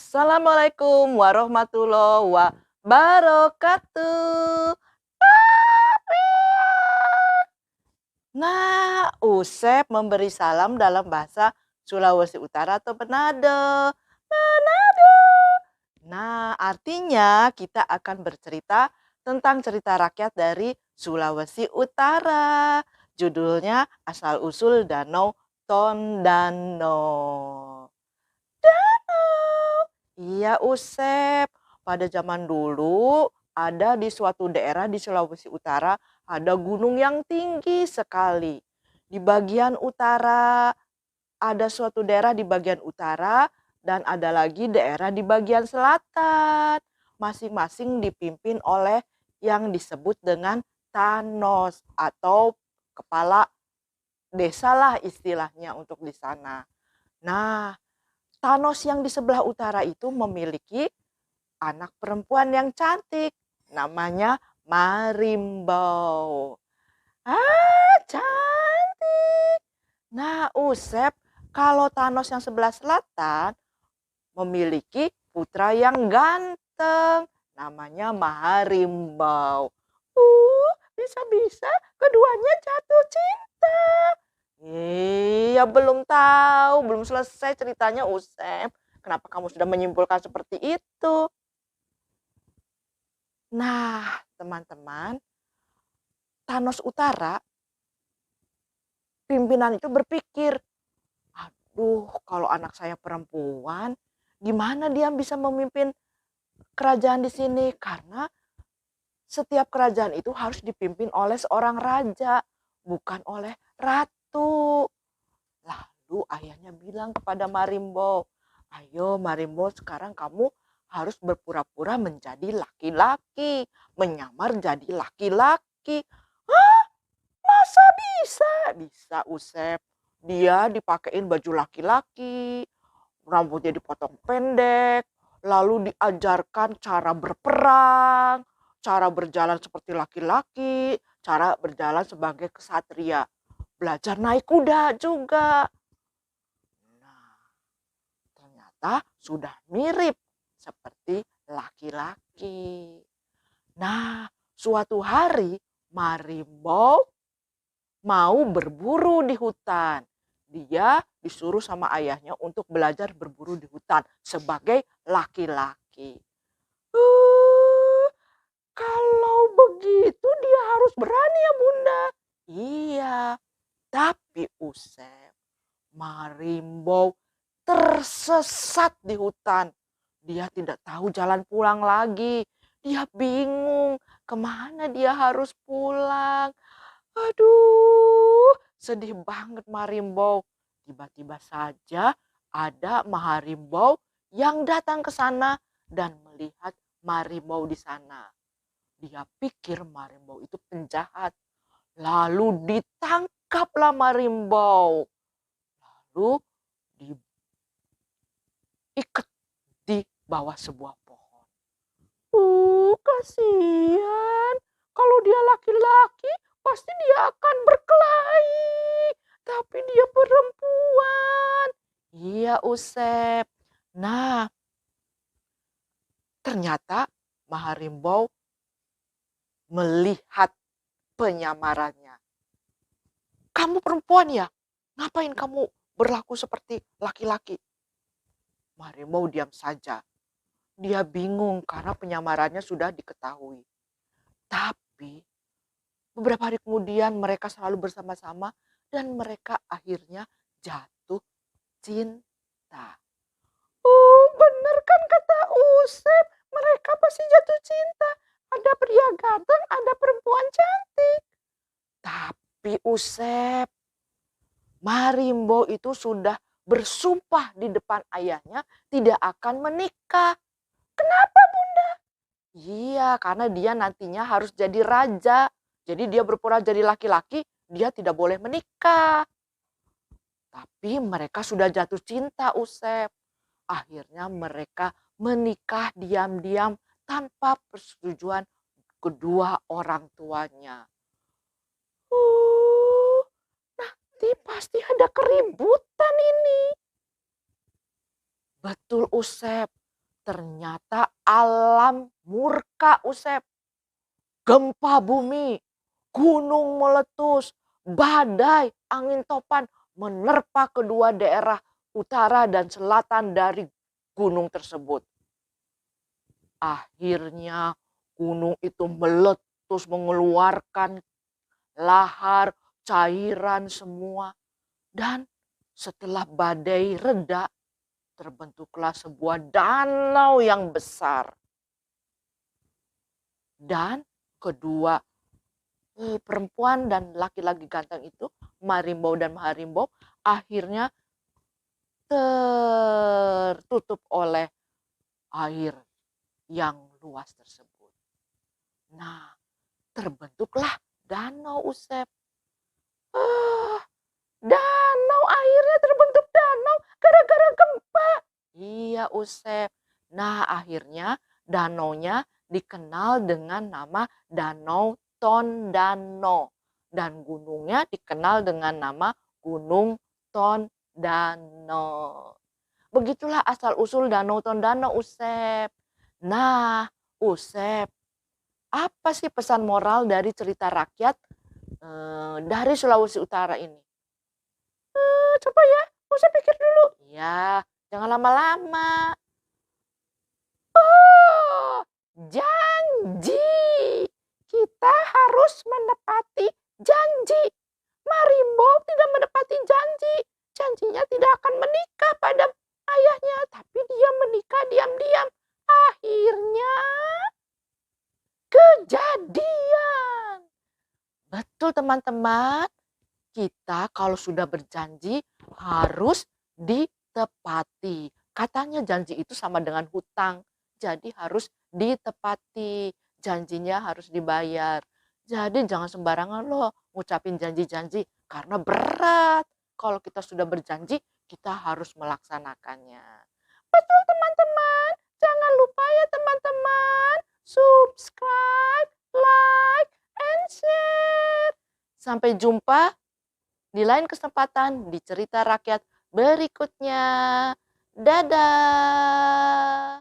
Assalamualaikum warahmatullahi wabarakatuh. Nah, Usep memberi salam dalam bahasa Sulawesi Utara atau Manado. Manado. Nah, artinya kita akan bercerita tentang cerita rakyat dari Sulawesi Utara. Judulnya Asal-usul Danau Tondano. Iya, Usep. Pada zaman dulu, ada di suatu daerah di Sulawesi Utara, ada gunung yang tinggi sekali. Di bagian utara, ada suatu daerah di bagian utara, dan ada lagi daerah di bagian selatan. Masing-masing dipimpin oleh yang disebut dengan Thanos atau kepala desa lah istilahnya untuk di sana. Nah, Thanos yang di sebelah utara itu memiliki anak perempuan yang cantik. Namanya Marimbau. Ah, cantik. Nah, Usep, kalau Thanos yang sebelah selatan memiliki putra yang ganteng. Namanya Maharimbau. Bisa-bisa keduanya jatuh cinta. Iya, belum tahu, belum selesai ceritanya, Usep. Kenapa kamu sudah menyimpulkan seperti itu? Nah, teman-teman, Thanos Utara, pimpinan itu berpikir, aduh, kalau anak saya perempuan, gimana dia bisa memimpin kerajaan di sini? Karena setiap kerajaan itu harus dipimpin oleh seorang raja, bukan oleh ratu. Lalu ayahnya bilang kepada Marimbo, ayo Marimbo, sekarang kamu harus berpura-pura menjadi laki-laki, menyamar jadi laki-laki. Hah? Masa bisa? Bisa, Usep. Dia dipakein baju laki-laki, rambutnya dipotong pendek, lalu diajarkan cara berperang, cara berjalan seperti laki-laki, cara berjalan sebagai kesatria. Belajar naik kuda juga. Nah, ternyata sudah mirip seperti laki-laki. Nah, suatu hari Marimbo mau berburu di hutan. Dia disuruh sama ayahnya untuk belajar berburu di hutan sebagai laki-laki. Kalau begitu dia harus berani ya Bunda. Iya, tapi Usep, Marimbo tersesat di hutan. Dia tidak tahu jalan pulang lagi. Dia bingung kemana dia harus pulang. Aduh, sedih banget Marimbo. Tiba-tiba saja ada Maharimbau yang datang ke sana dan melihat Marimbo di sana. Dia pikir Marimbo itu penjahat. Lalu ditangkaplah Marimbo. Lalu diikat di bawah sebuah pohon. Kasihan. Kalau dia laki-laki, pasti dia akan berkelahi. Tapi dia perempuan. Iya, Usep. Nah, ternyata Maharimbau melihat penyamarannya. Kamu perempuan ya? Ngapain kamu berlaku seperti laki-laki? Maharimbau diam saja. Dia bingung karena penyamarannya sudah diketahui. Tapi beberapa hari kemudian mereka selalu bersama-sama dan mereka akhirnya jatuh cinta. Oh, benar kan kata Usep, mereka pasti jatuh cinta. Ada pria ganteng, ada perempuan cantik. Tapi Usep, Marimbo itu sudah bersumpah di depan ayahnya tidak akan menikah. Kenapa Bunda? Iya, karena dia nantinya harus jadi raja. Jadi dia berpura jadi laki-laki, dia tidak boleh menikah. Tapi mereka sudah jatuh cinta, Usep. Akhirnya mereka menikah diam-diam tanpa persetujuan kedua orang tuanya. Nanti pasti ada keributan ini. Betul, Usep. Ternyata alam murka, Usep. Gempa bumi, gunung meletus, badai, angin topan menerpa kedua daerah utara dan selatan dari gunung tersebut. Akhirnya gunung itu meletus mengeluarkan lahar, cairan semua. Dan setelah badai reda, terbentuklah sebuah danau yang besar. Dan kedua perempuan dan laki-laki ganteng itu, Marimbau dan Maharimbau, akhirnya tertutup oleh air yang luas tersebut. Nah, terbentuklah danau, Usep. Danau, akhirnya terbentuk danau gara-gara gempa. Iya, Usep. Nah, akhirnya danaunya dikenal dengan nama Danau Tondano. Dan gunungnya dikenal dengan nama Gunung Tondano. Begitulah asal-usul Danau Tondano, Usep. Nah, Usep, apa sih pesan moral dari cerita rakyat dari Sulawesi Utara ini? Coba ya, Usep pikir dulu. Ya, jangan lama-lama. Oh, janji. Kita harus menepati janji. Marimbau tidak menepati janji. Janjinya tidak akan menikah pada ayahnya, tapi dia menikah diam-diam. Akhirnya kejadian. Betul, teman-teman. Kita kalau sudah berjanji harus ditepati. Katanya janji itu sama dengan hutang. Jadi harus ditepati. Janjinya harus dibayar. Jadi jangan sembarangan loh ngucapin janji-janji. Karena berat. Kalau kita sudah berjanji, kita harus melaksanakannya. Betul, teman-teman. Jangan lupa ya, teman-teman. Subscribe, like, and share. Sampai jumpa di lain kesempatan di cerita rakyat berikutnya. Dadah.